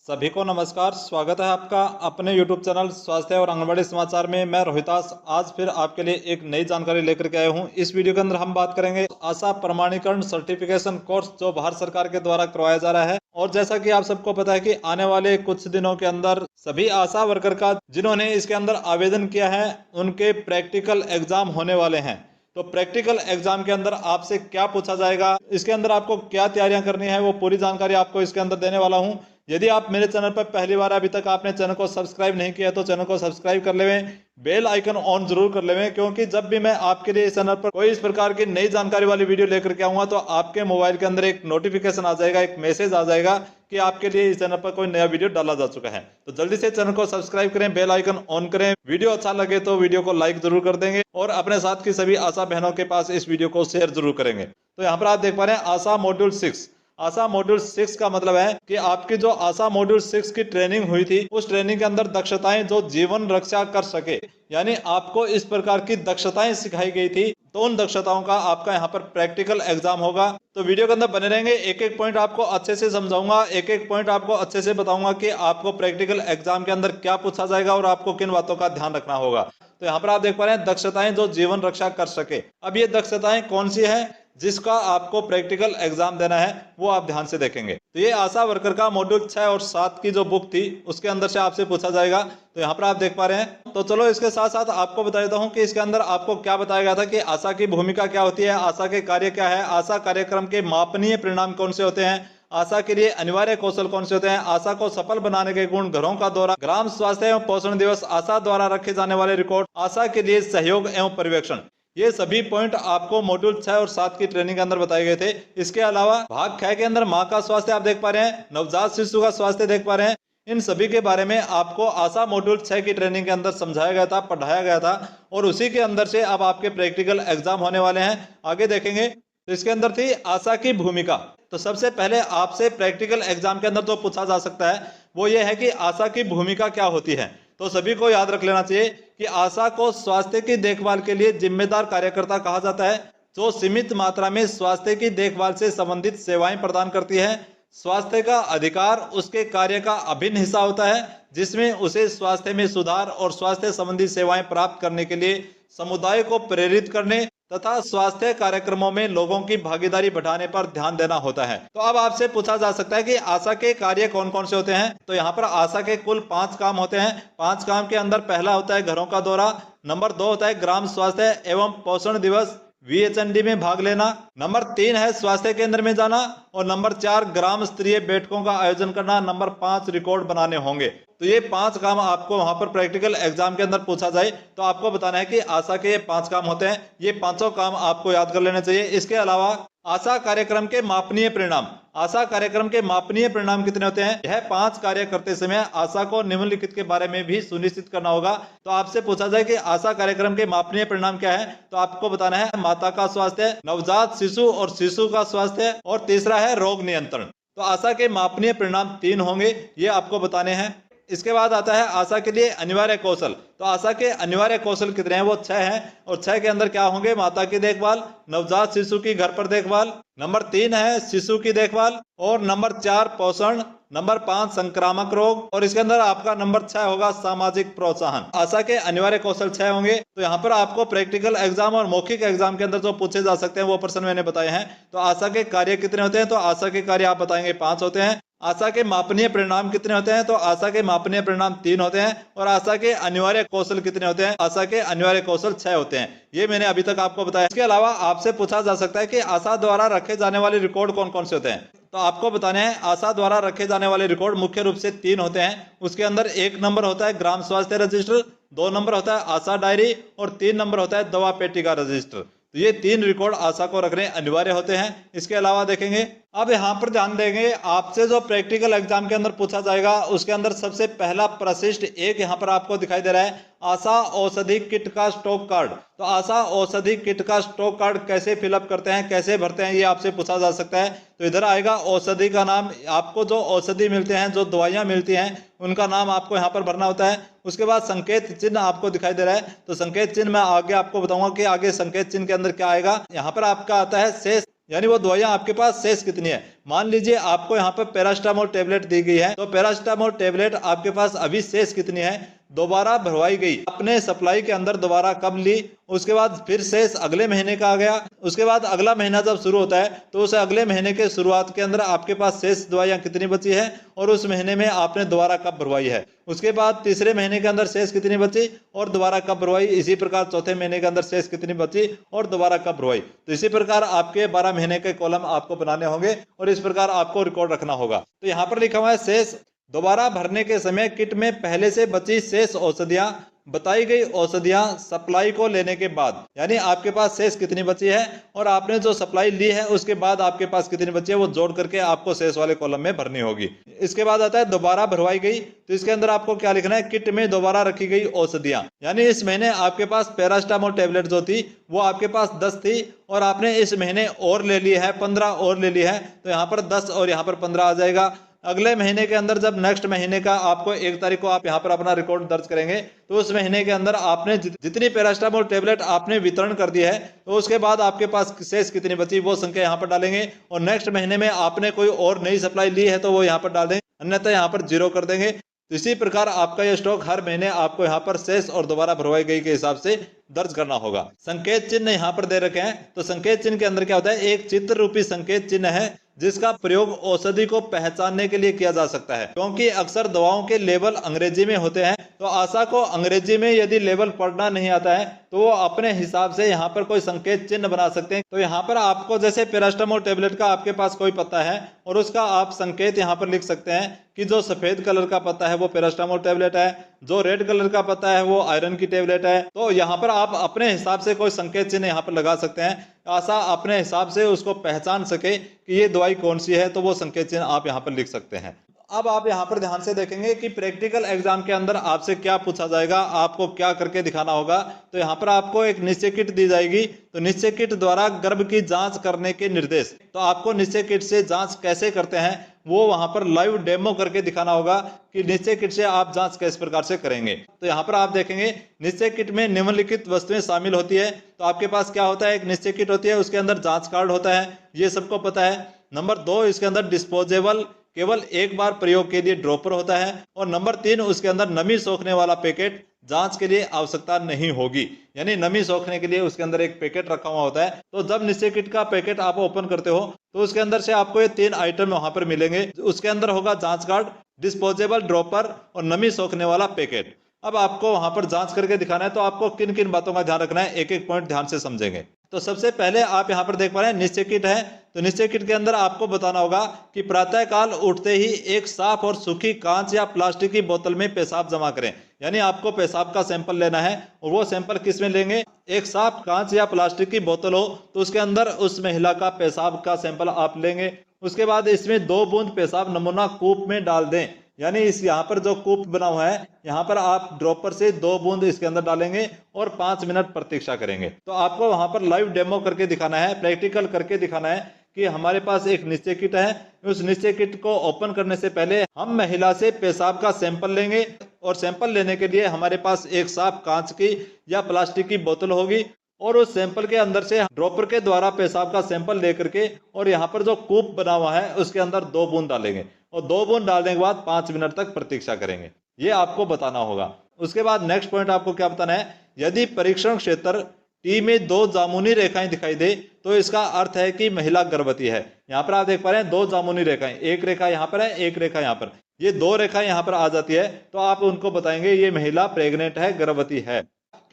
सभी को नमस्कार। स्वागत है आपका अपने YouTube चैनल स्वास्थ्य और आंगनबाड़ी समाचार में। मैं रोहितास आज फिर आपके लिए एक नई जानकारी लेकर के आया हूं। इस वीडियो के अंदर हम बात करेंगे आशा प्रमाणीकरण सर्टिफिकेशन कोर्स जो भारत सरकार के द्वारा करवाया जा रहा है। और जैसा कि आप सबको पता है कि आने वाले कुछ दिनों के अंदर सभी आशा वर्कर का जिन्होंने इसके अंदर आवेदन किया है उनके प्रैक्टिकल एग्जाम होने वाले हैं। तो प्रैक्टिकल एग्जाम के अंदर आपसे क्या पूछा जाएगा, इसके अंदर आपको क्या तैयारियां करनी है, वो पूरी जानकारी आपको इसके अंदर देने वाला हूं। यदि आप मेरे चैनल पर पहली बार अभी तक आपने चैनल को सब्सक्राइब नहीं किया तो चैनल को सब्सक्राइब कर लेवें, बेल आइकन ऑन जरूर कर लेवें, क्योंकि जब भी मैं आपके लिए इस चैनल पर कोई इस प्रकार की नई जानकारी वाली वीडियो लेकर के आऊंगा तो आपके मोबाइल के अंदर एक नोटिफिकेशन आ जाएगा, एक मैसेज आ जाएगा कि आपके लिए इस चैनल पर कोई नया वीडियो डाला जा चुका है। तो जल्दी से चैनल को सब्सक्राइब करें, बेल आइकन ऑन करें। वीडियो अच्छा लगे तो वीडियो को लाइक जरूर कर देंगे और अपने साथ की सभी आशा बहनों के पास इस वीडियो को शेयर जरूर करेंगे। तो यहाँ पर आप देख पा रहे हैं आशा मॉड्यूल 6। आशा मॉड्यूल 6 का मतलब है कि आपकी जो आशा मॉड्यूल 6 की ट्रेनिंग हुई थी उस ट्रेनिंग के अंदर दक्षताएं जो जीवन रक्षा कर सके, यानी आपको इस प्रकार की दक्षताएं सिखाई गई थी। तो उन दक्षताओं का आपका यहाँ पर प्रैक्टिकल एग्जाम होगा। तो वीडियो के अंदर बने रहेंगे, एक एक पॉइंट आपको अच्छे से समझाऊंगा, एक एक पॉइंट आपको अच्छे से बताऊंगा कि आपको प्रैक्टिकल एग्जाम के अंदर क्या पूछा जाएगा और आपको किन बातों का ध्यान रखना होगा। तो यहाँ पर आप देख पा रहे हैं दक्षताएं जो जीवन रक्षा कर सके। अब ये दक्षताएं कौन सी है जिसका आपको प्रैक्टिकल एग्जाम देना है वो आप ध्यान से देखेंगे। तो ये आशा वर्कर का मॉड्यूल 6 और 7 की जो बुक थी उसके अंदर से आपसे पूछा जाएगा। तो यहाँ पर आप देख पा रहे हैं। तो चलो इसके साथ साथ आपको बता देता हूँ कि इसके अंदर आपको क्या बताया गया था कि आशा की भूमिका क्या होती है, आशा के कार्य क्या है, आशा कार्यक्रम के मापनीय परिणाम कौन से होते हैं, आशा के लिए अनिवार्य कौशल कौन से होते हैं, आशा को सफल बनाने के गुण, घरों का दौरा, ग्राम स्वास्थ्य एवं पोषण दिवस, आशा द्वारा रखे जाने वाले रिकॉर्ड, आशा के लिए सहयोग एवं पर्यवेक्षण। ये सभी पॉइंट आपको मॉड्यूल 6 और 7 की ट्रेनिंग के अंदर बताए गए थे। इसके अलावा भाग 6 के अंदर माँ का स्वास्थ्य आप देख पा रहे हैं, नवजात शिशु का स्वास्थ्य देख पा रहे हैं। इन सभी के बारे में आपको आशा मॉड्यूल 6 की ट्रेनिंग के अंदर समझाया गया था, पढ़ाया गया था और उसी के अंदर से अब आपके प्रैक्टिकल एग्जाम होने वाले हैं। आगे देखेंगे। तो इसके अंदर थी आशा की भूमिका। तो सबसे पहले आपसे प्रैक्टिकल एग्जाम के अंदर जो पूछा जा सकता है वो ये है कि आशा की भूमिका क्या होती है। तो सभी को याद रख लेना चाहिए कि आशा को स्वास्थ्य की देखभाल के लिए जिम्मेदार कार्यकर्ता कहा जाता है, जो सीमित मात्रा में स्वास्थ्य की देखभाल से संबंधित सेवाएं प्रदान करती है। स्वास्थ्य का अधिकार उसके कार्य का अभिन्न हिस्सा होता है, जिसमें उसे स्वास्थ्य में सुधार और स्वास्थ्य संबंधी सेवाएं प्राप्त करने के लिए समुदाय को प्रेरित करने तथा स्वास्थ्य कार्यक्रमों में लोगों की भागीदारी बढ़ाने पर ध्यान देना होता है। तो अब आपसे पूछा जा सकता है कि आशा के कार्य कौन कौन से होते हैं। तो यहाँ पर आशा के कुल 5 काम होते हैं। 5 काम के अंदर पहला होता है घरों का दौरा, नंबर 2 होता है ग्राम स्वास्थ्य एवं पोषण दिवस VHND में भाग लेना, नंबर 3 है स्वास्थ्य केंद्र में जाना और नंबर 4 ग्राम स्तरीय बैठकों का आयोजन करना, नंबर 5 रिकॉर्ड बनाने होंगे। तो ये 5 काम आपको वहां पर प्रैक्टिकल एग्जाम के अंदर पूछा जाए तो आपको बताना है कि आशा के ये 5 काम होते हैं। ये 5 काम आपको याद कर लेने चाहिए। इसके अलावा आशा कार्यक्रम के मापनीय परिणाम, आशा कार्यक्रम के मापनीय परिणाम कितने होते हैं। यह 5 कार्य करते समय आशा को निम्नलिखित के बारे में भी सुनिश्चित करना होगा। तो आपसे पूछा जाए कि आशा कार्यक्रम के मापनीय परिणाम क्या है, तो आपको बताना है माता का स्वास्थ्य, नवजात शिशु और शिशु का स्वास्थ्य और तीसरा है रोग नियंत्रण। तो आशा के मापनीय परिणाम 3 होंगे, ये आपको बताने हैं। इसके बाद आता है आशा के लिए अनिवार्य कौशल। तो आशा के अनिवार्य कौशल कितने हैं, वो 6 हैं और 6 के अंदर क्या होंगे, माता की देखभाल, नवजात शिशु की घर पर देखभाल, नंबर 3 है शिशु की देखभाल और नंबर 4 पोषण, नंबर 5 संक्रामक रोग और इसके अंदर आपका नंबर 6 होगा सामाजिक प्रोत्साहन। आशा के अनिवार्य कौशल 6 होंगे। तो यहाँ पर आपको प्रैक्टिकल एग्जाम और मौखिक एग्जाम के अंदर जो पूछे जा सकते हैं वो प्रश्न मैंने बताए हैं। तो आशा के कार्य कितने होते हैं, तो आशा के कार्य आप बताएंगे 5 होते हैं। आशा के मापनीय परिणाम कितने होते हैं, तो आशा के मापनीय परिणाम 3 होते हैं और आशा के अनिवार्य कौशल कितने होते हैं, आशा के अनिवार्य कौशल 6 होते हैं। ये मैंने अभी तक आपको बताया। इसके अलावा आपसे पूछा जा सकता है कि आशा द्वारा रखे जाने वाले रिकॉर्ड कौन कौन से होते हैं। तो आपको बताने हैं आशा द्वारा रखे जाने वाले रिकॉर्ड मुख्य रूप से 3 होते हैं। उसके अंदर 1 नंबर होता है ग्राम स्वास्थ्य रजिस्टर, 2 नंबर होता है आशा डायरी और 3 नंबर होता है दवा पेटी का रजिस्टर। तो ये 3 रिकॉर्ड आशा को रखने अनिवार्य होते हैं। इसके अलावा देखेंगे, अब यहाँ पर ध्यान देंगे आपसे जो प्रैक्टिकल एग्जाम के अंदर पूछा जाएगा उसके अंदर सबसे पहला प्रशिष्ट एक यहाँ पर आपको दिखाई दे रहा है, आशा औषधि किट का स्टॉक कार्ड। तो आशा औषधि किट का स्टॉक कार्ड कैसे फिलअप करते हैं, कैसे भरते हैं, ये आपसे पूछा जा सकता है। तो इधर आएगा औषधि का नाम, आपको जो औषधि मिलते हैं, जो दवाइयाँ मिलती हैं उनका नाम आपको यहाँ पर भरना होता है। उसके बाद संकेत चिन्ह आपको दिखाई दे रहा है। तो संकेत चिन्ह मैं आगे आपको बताऊंगा कि आगे संकेत चिन्ह के अंदर क्या आएगा। यहाँ पर आपका आता है शेष यानी वो दवाइयां आपके पास शेष कितनी है। मान लीजिए आपको यहाँ पर पैरास्टामोल टेबलेट दी गई है, तो पैरास्टामोल टेबलेट आपके पास अभी शेष कितनी है, दोबारा भरवाई गई, अपने सप्लाई के अंदर दोबारा कब ली, उसके बाद फिर शेष अगले महीने का आ गया, उसके बाद अगला महीना जब शुरू होता है तो उस अगले महीने के शुरुआत के अंदर आपके पास शेष दवाइयां कितनी बची है और उस महीने में आपने दोबारा कब भरवाई है, उसके बाद तीसरे महीने के अंदर शेष कितनी बची और दोबारा कब भरवाई, इसी प्रकार चौथे महीने के अंदर शेष कितनी बची और दोबारा कब भरवाई। तो इसी प्रकार आपके 12 महीने के कॉलम आपको बनाने होंगे और इस प्रकार आपको रिकॉर्ड रखना होगा। तो यहाँ पर लिखा हुआ है शेष दोबारा भरने के समय किट में पहले से बची शेष औषधियां, बताई गई औषधियां सप्लाई को लेने के बाद, यानी आपके पास शेष कितनी बची है और आपने जो सप्लाई ली है उसके बाद आपके पास कितनी बची है, वो जोड़ करके आपको शेष वाले कॉलम में भरनी होगी। इसके बाद आता है दोबारा भरवाई गई, तो इसके अंदर आपको क्या लिखना है, किट में दोबारा रखी गई औषधियां, यानी इस महीने आपके पास पैरास्टामोल टेबलेट जो थी वो आपके पास 10 थी और आपने इस महीने और ले ली है 15 और ले ली है, तो यहाँ पर 10 और यहाँ पर 15 आ जाएगा। अगले महीने के अंदर जब नेक्स्ट महीने का आपको 1 तारीख को आप यहाँ पर अपना रिकॉर्ड दर्ज करेंगे तो उस महीने के अंदर आपने जितनी पैरास्टामोल टेबलेट आपने वितरण कर दी है तो उसके बाद आपके पास शेष कितनी बची वो संख्या यहाँ पर डालेंगे और नेक्स्ट महीने में आपने कोई और नई सप्लाई ली है तो वो यहाँ पर डाल देंगे, अन्यथा यहाँ पर 0 कर देंगे। तो इसी प्रकार आपका यह स्टॉक हर महीने आपको यहाँ पर शेष और दोबारा भरवाई गई के हिसाब से दर्ज करना होगा। संकेत चिन्ह यहाँ पर दे रखे हैं, तो संकेत चिन्ह के अंदर क्या होता है, एक चित्र रूपी संकेत चिन्ह है जिसका प्रयोग औषधि को पहचानने के लिए किया जा सकता है। क्योंकि अक्सर दवाओं के लेबल अंग्रेजी में होते हैं तो आशा को अंग्रेजी में यदि लेबल पढ़ना नहीं आता है तो वो अपने हिसाब से यहाँ पर कोई संकेत चिन्ह बना सकते हैं। तो यहाँ पर आपको जैसे पैरास्टामोल टेबलेट का आपके पास कोई पता है और उसका आप संकेत यहाँ पर लिख सकते हैं कि जो सफेद कलर का पता है वो पैरास्टामोल टेबलेट है, जो रेड कलर का पता है वो आयरन की टेबलेट है। तो यहाँ पर आप अपने हिसाब से कोई संकेत चिन्ह यहाँ पर लगा सकते हैं, आशा अपने हिसाब से उसको पहचान सके कि ये दवाई कौन सी है, तो वो संकेत चिन्ह आप यहाँ पर लिख सकते हैं। अब आप यहाँ पर ध्यान से देखेंगे कि प्रैक्टिकल एग्जाम के अंदर आपसे क्या पूछा जाएगा, आपको क्या करके दिखाना होगा। तो यहाँ पर आपको एक निश्चय किट दी जाएगी, तो निश्चय किट द्वारा गर्भ की जांच करने के निर्देश, तो आपको निश्चय किट से जांच कैसे करते हैं वो वहां पर लाइव डेमो करके दिखाना होगा कि निश्चय किट से आप जांच किस प्रकार से करेंगे। तो यहाँ पर आप देखेंगे निश्चय किट में निम्नलिखित वस्तुएं शामिल होती है। तो आपके पास क्या होता है, एक निश्चय किट होती है, उसके अंदर जांच कार्ड होता है, ये सबको पता है। नंबर 2, इसके अंदर डिस्पोजेबल केवल एक बार प्रयोग के लिए ड्रॉपर होता है और नंबर 3, उसके अंदर नमी सोखने वाला पैकेट, जांच के लिए आवश्यकता नहीं होगी, यानी नमी सोखने के लिए उसके अंदर एक पैकेट रखा हुआ होता है। तो जब निश्चय किट का पैकेट आप ओपन करते हो तो उसके अंदर से आपको ये 3 आइटम वहां पर मिलेंगे। उसके अंदर होगा जांच कार्ड, डिस्पोजेबल ड्रॉपर और नमी सोखने वाला पैकेट। अब आपको वहां पर जांच करके दिखाना है तो आपको किन किन बातों का ध्यान रखना है, एक एक पॉइंट ध्यान से समझेंगे। तो सबसे पहले आप यहाँ पर देख पा रहे हैं निश्चय किट है, तो निश्चय किट के अंदर आपको बताना होगा कि प्रातः काल उठते ही एक साफ और सूखी कांच या प्लास्टिक की बोतल में पेशाब जमा करें, यानी आपको पेशाब का सैंपल लेना है और वो सैंपल किस में लेंगे, एक साफ कांच या प्लास्टिक की बोतल हो तो उसके अंदर उस महिला का पेशाब का सैंपल आप लेंगे। उसके बाद इसमें 2 बूंद पेशाब नमूना कूप में डाल दें, यानी इस यहाँ पर जो कूप बना हुआ है यहाँ पर आप ड्रॉपर से 2 बूंद इसके अंदर डालेंगे और 5 मिनट प्रतीक्षा करेंगे। तो आपको वहां पर लाइव डेमो करके दिखाना है, प्रैक्टिकल करके दिखाना है कि हमारे पास एक निश्चय किट है, उस निश्चय किट को ओपन करने से पहले हम महिला से पेशाब का सैंपल लेंगे और सैंपल लेने के लिए हमारे पास एक साफ कांच की या प्लास्टिक की बोतल होगी और उस सैंपल के अंदर से ड्रॉपर के द्वारा पेशाब का सैंपल लेकर के और यहाँ पर जो कूप बना हुआ है उसके अंदर 2 बूंद डालेंगे और 2 बूंद डालने के बाद 5 मिनट तक प्रतीक्षा करेंगे, ये आपको बताना होगा। उसके बाद नेक्स्ट पॉइंट आपको क्या बताना है, यदि परीक्षण क्षेत्र टी में 2 जामुनी रेखाएं दिखाई दे तो इसका अर्थ है कि महिला गर्भवती है। यहाँ पर आप देख पा रहे हैं 2 जामुनी रेखाएं, एक रेखा यहाँ पर है, एक रेखा यहाँ पर, ये 2 रेखाएं यहाँ पर आ जाती है तो आप उनको बताएंगे ये महिला प्रेग्नेंट है, गर्भवती है।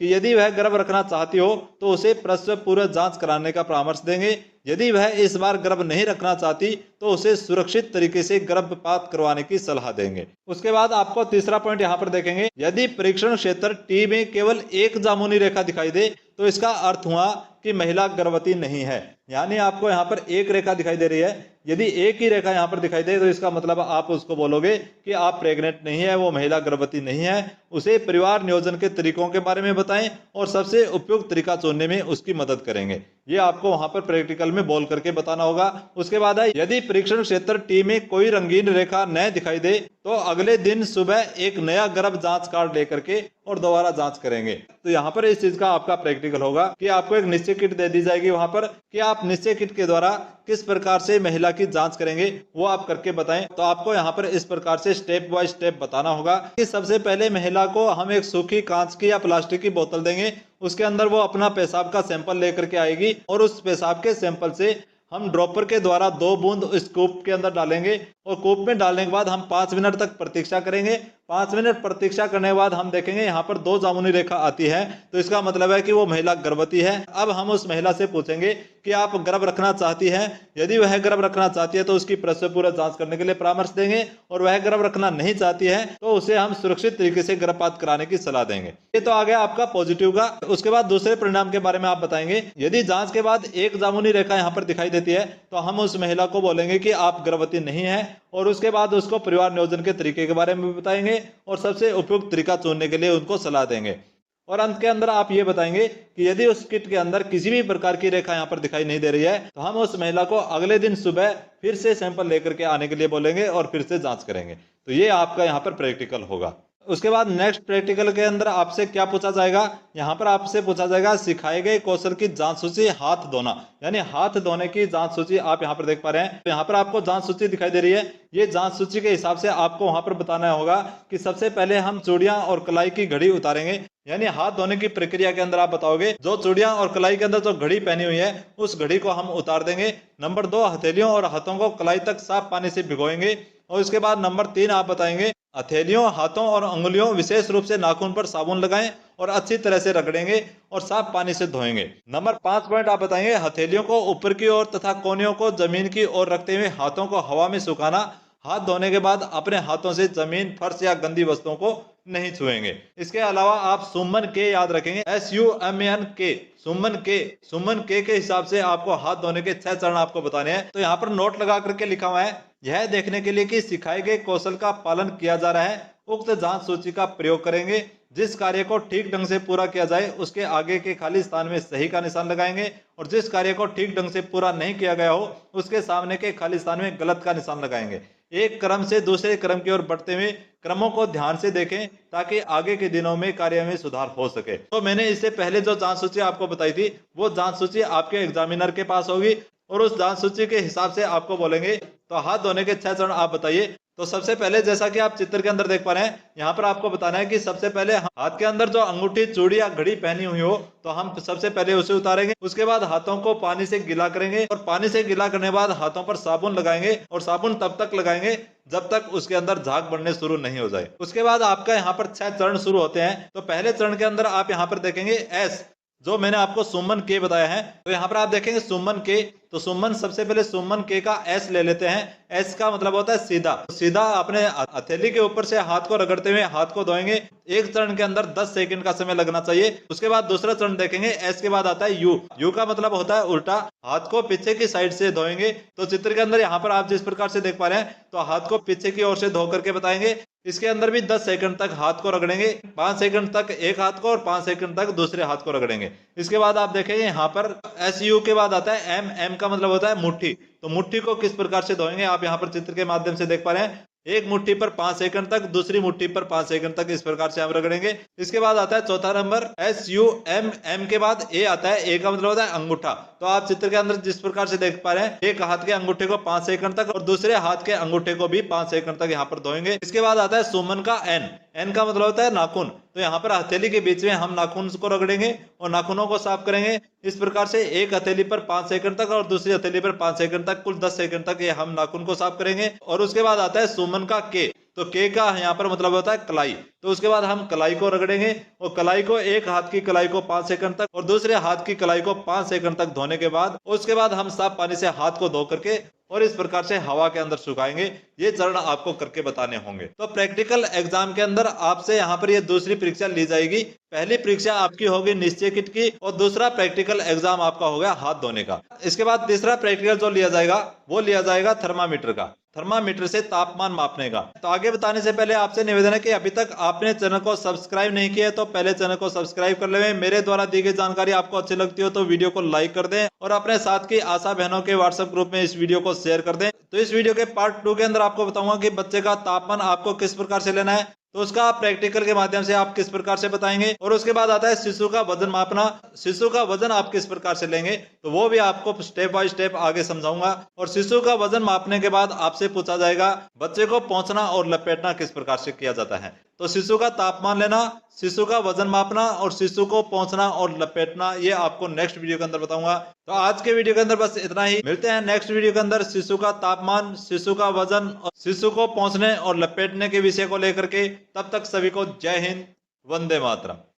कि यदि वह गर्भ रखना चाहती हो तो उसे प्रसव पूर्व जांच कराने का परामर्श देंगे। यदि वह इस बार गर्भ नहीं रखना चाहती तो उसे सुरक्षित तरीके से गर्भपात करवाने की सलाह देंगे। उसके बाद आपको तीसरा पॉइंट यहाँ पर देखेंगे, यदि परीक्षण क्षेत्र टी में केवल एक जामुनी रेखा दिखाई दे तो इसका अर्थ हुआ कि महिला गर्भवती नहीं है, यानी आपको यहाँ पर एक रेखा दिखाई दे रही है, यदि एक ही रेखा यहाँ पर दिखाई दे तो इसका मतलब आप उसको बोलोगे कि आप प्रेग्नेंट नहीं है, वो महिला गर्भवती नहीं है। उसे परिवार नियोजन के तरीकों के बारे में बताएं और सबसे उपयुक्त तरीका चुनने में उसकी मदद करेंगे, ये आपको वहां पर प्रैक्टिकल में बोल करके बताना होगा। उसके बाद है, यदि परीक्षण क्षेत्र टी में कोई रंगीन रेखा न दिखाई दे तो अगले दिन सुबह एक नया गर्भ जांच कार्ड लेकर के और दोबारा जांच करेंगे। तो यहाँ पर इस चीज का आपका प्रैक्टिकल होगा कि आपको एक निश्चित निश्चय किट दे दी जाएगी वहां पर कि आप निश्चय किट के द्वारा किस प्रकार से महिला की जांच करेंगे वो आप करके बताएं। तो आपको यहाँ पर इस प्रकार से स्टेप बाय स्टेप बताना होगा कि सबसे पहले महिला को हम एक सूखी कांच की या प्लास्टिक की बोतल देंगे, उसके अंदर वो अपना पेशाब का सैंपल लेकर के आएगी और उस पेशाब के सैंपल से हम ड्रॉपर के द्वारा 2 बूंद इस कूप के अंदर डालेंगे और कूप में डालने के बाद हम 5 मिनट तक प्रतीक्षा करेंगे। 5 मिनट प्रतीक्षा करने के बाद हम देखेंगे यहाँ पर 2 जामुनी रेखा आती है, तो इसका मतलब है कि वो महिला गर्भवती है। अब हम उस महिला से पूछेंगे कि आप गर्भ रखना चाहती हैं। यदि वह गर्भ रखना चाहती है तो उसकी प्रसव पूर्व जांच करने के लिए परामर्श देंगे, और वह गर्भ रखना नहीं चाहती है तो उसे हम सुरक्षित तरीके से गर्भपात कराने की सलाह देंगे। ये तो आ गया आपका पॉजिटिव का। उसके बाद दूसरे परिणाम के बारे में आप बताएंगे। यदि जांच के बाद एक जामुनी रेखा यहाँ पर दिखाई देती है तो हम उस महिला को बोलेंगे कि आप गर्भवती नहीं है, और उसके बाद उसको परिवार नियोजन के तरीके के बारे में भी बताएंगे और सबसे उपयुक्त तरीका चुनने के लिए उनको सलाह देंगे। और अंत के अंदर आप ये बताएंगे कि यदि उस किट के अंदर किसी भी प्रकार की रेखा यहाँ पर दिखाई नहीं दे रही है तो हम उस महिला को अगले दिन सुबह फिर से सैंपल लेकर के आने के लिए बोलेंगे और फिर से जांच करेंगे। तो ये आपका यहाँ पर प्रैक्टिकल होगा। उसके बाद नेक्स्ट प्रैक्टिकल के अंदर आपसे क्या पूछा जाएगा, यहाँ पर आपसे पूछा जाएगा सिखाए गए कौशल की जांच सूची हाथ धोना, यानी हाथ धोने की जांच सूची आप यहाँ पर देख पा रहे हैं। तो यहाँ पर आपको जांच सूची दिखाई दे रही है। ये जांच सूची के हिसाब से आपको वहां पर बताना होगा कि सबसे पहले हम चूड़ियां और कलाई की घड़ी उतारेंगे, यानी हाथ धोने की प्रक्रिया के अंदर आप बताओगे जो चूड़ियां और कलाई के अंदर जो घड़ी पहनी हुई है उस घड़ी को हम उतार देंगे। नंबर 2, हथेलियों और हाथों को कलाई तक साफ पानी से भिगोएंगे। और उसके बाद नंबर 3 आप बताएंगे हथेलियों, हाथों और अंगुलियों विशेष रूप से नाखून पर साबुन लगाएं और अच्छी तरह से रगड़ेंगे और साफ पानी से धोएंगे। नंबर 5 पॉइंट आप बताएंगे हथेलियों को ऊपर की ओर तथा कोनियों को जमीन की ओर रखते हुए हाथों को हवा में सुखाना। हाथ धोने के बाद अपने हाथों से जमीन, फर्श या गंदी वस्तुओं को नहीं छुएंगे। इसके अलावा आप सुमन के याद रखेंगे, SUMN के, सुमन के हिसाब से आपको हाथ धोने के 6 चरण आपको बताने हैं। तो यहाँ पर नोट लगा करके लिखा हुआ है, यह देखने के लिए कि सिखाए गए कौशल का पालन किया जा रहा है उक्त जांच सूची का प्रयोग करेंगे। जिस कार्य को ठीक ढंग से पूरा किया जाए उसके आगे के खाली स्थान में सही का निशान लगाएंगे, और जिस कार्य को ठीक ढंग से पूरा नहीं किया गया हो उसके सामने के खाली स्थान में गलत का निशान लगाएंगे। एक क्रम से दूसरे क्रम की ओर बढ़ते हुए क्रमों को ध्यान से देखें ताकि आगे के दिनों में कार्य में सुधार हो सके। तो मैंने इससे पहले जो जांच सूची आपको बताई थी वो जांच सूची आपके एग्जामिनर के पास होगी, और उस जांच सूची के हिसाब से आपको बोलेंगे तो हाथ धोने के 6 चरण आप बताइए। तो सबसे पहले जैसा कि आप चित्र के अंदर देख पा रहे हैं, यहाँ पर आपको बताना है कि सबसे पहले हाथ के अंदर जो अंगूठी, चूड़ी या घड़ी पहनी हुई हो तो हम सबसे पहले उसे उतारेंगे। उसके बाद हाथों को पानी से गीला करेंगे, और पानी से गीला करने के बाद हाथों पर साबुन लगाएंगे, और साबुन तब तक लगाएंगे जब तक उसके अंदर झाग बढ़ने शुरू नहीं हो जाए। उसके बाद आपका यहाँ पर 6 चरण शुरू होते हैं। तो पहले चरण के अंदर आप यहाँ पर देखेंगे S, जो मैंने आपको सुमन के बताया है। तो यहाँ पर आप देखेंगे सुमन के, तो सुमन सबसे पहले सुमन के का S ले लेते हैं। S का मतलब होता है सीधा। सीधा अपने हथेली के ऊपर से हाथ को रगड़ते हुए हाथ को धोएंगे। एक चरण के अंदर 10 सेकंड का समय लगना चाहिए। उसके बाद दूसरा चरण देखेंगे, S के बाद आता है U। U का मतलब होता है उल्टा, हाथ को पीछे की साइड से धोएंगे। तो चित्र के अंदर यहाँ पर आप जिस प्रकार से देख पा रहे हैं, तो हाथ को पीछे की ओर से धो करके बताएंगे। इसके अंदर भी 10 सेकंड तक हाथ को रगड़ेंगे, 5 सेकंड तक एक हाथ को और 5 सेकंड तक दूसरे हाथ को रगड़ेंगे। इसके बाद आप देखेंगे यहाँ पर SU के बाद आता है M। M का मतलब होता है मुट्ठी। तो मुट्ठी को किस प्रकार से धोएंगे आप यहाँ पर चित्र के माध्यम से देख पा रहे हैं। एक मुट्ठी पर 5 सेकंड तक, दूसरी मुट्ठी पर 5 सेकंड तक, इस प्रकार से हम रगड़ेंगे। इसके बाद आता है चौथा नंबर SUM। M के बाद A आता है। A का मतलब होता है अंगूठा। तो आप चित्र के अंदर जिस प्रकार से देख पा रहे हैं, एक हाथ के अंगूठे को 5 सेकंड तक और दूसरे हाथ के अंगूठे को भी 5 सेकंड तक यहाँ पर धोएंगे। इसके बाद आता है सुमन का N। N का मतलब होता है नाखून। तो यहाँ पर हथेली के बीच में हम नाखून को रगड़ेंगे और नाखूनों को साफ करेंगे। इस प्रकार से एक हथेली पर 5 सेकंड तक और दूसरी हथेली पर 5 सेकंड तक, कुल 10 सेकंड तक ये हम नाखून को साफ करेंगे। और उसके बाद आता है सुमन का K। तो K का यहाँ पर मतलब होता है कलाई। तो उसके बाद हम कलाई को रगड़ेंगे, और कलाई को, एक हाथ की कलाई को 5 सेकंड तक और दूसरे हाथ की कलाई को 5 सेकंड तक धोने के बाद उसके बाद हम साफ पानी से हाथ को धो करके और इस प्रकार से हवा के अंदर सुखाएंगे। ये चरण आपको करके बताने होंगे। तो प्रैक्टिकल एग्जाम के अंदर आपसे यहाँ पर ये दूसरी परीक्षा ली जाएगी। पहली परीक्षा आपकी होगी निश्चय किट की, और दूसरा प्रैक्टिकल एग्जाम आपका होगा हाथ धोने का। इसके बाद तीसरा प्रैक्टिकल जो लिया जाएगा वो लिया जाएगा थर्मामीटर का, थर्मामीटर से तापमान मापने का। तो आगे बताने से पहले आपसे निवेदन है कि अभी तक आपने चैनल को सब्सक्राइब नहीं किया है तो पहले चैनल को सब्सक्राइब कर ले। मेरे द्वारा दी गई जानकारी आपको अच्छी लगती हो तो वीडियो को लाइक कर दें, और अपने साथ की आशा बहनों के व्हाट्सएप ग्रुप में इस वीडियो को शेयर कर दें। तो इस वीडियो के पार्ट 2 के अंदर आपको बताऊंगा कि बच्चे का तापमान आपको किस प्रकार से लेना है। तो उसका प्रैक्टिकल के माध्यम से आप किस प्रकार से बताएंगे। और उसके बाद आता है शिशु का वजन मापना। शिशु का वजन आप किस प्रकार से लेंगे, तो वो भी आपको स्टेप बाय स्टेप आगे समझाऊंगा। और शिशु का वजन मापने के बाद आपसे पूछा जाएगा बच्चे को पोंछना और लपेटना किस प्रकार से किया जाता है। तो शिशु का तापमान लेना, शिशु का वजन मापना और शिशु को पोंछना और लपेटना, ये आपको नेक्स्ट वीडियो के अंदर बताऊंगा। तो आज के वीडियो के अंदर बस इतना ही। मिलते हैं नेक्स्ट वीडियो के अंदर शिशु का तापमान, शिशु का वजन और शिशु को पोंछने और लपेटने के विषय को लेकर के। तब तक सभी को जय हिंद, वंदे मातरम।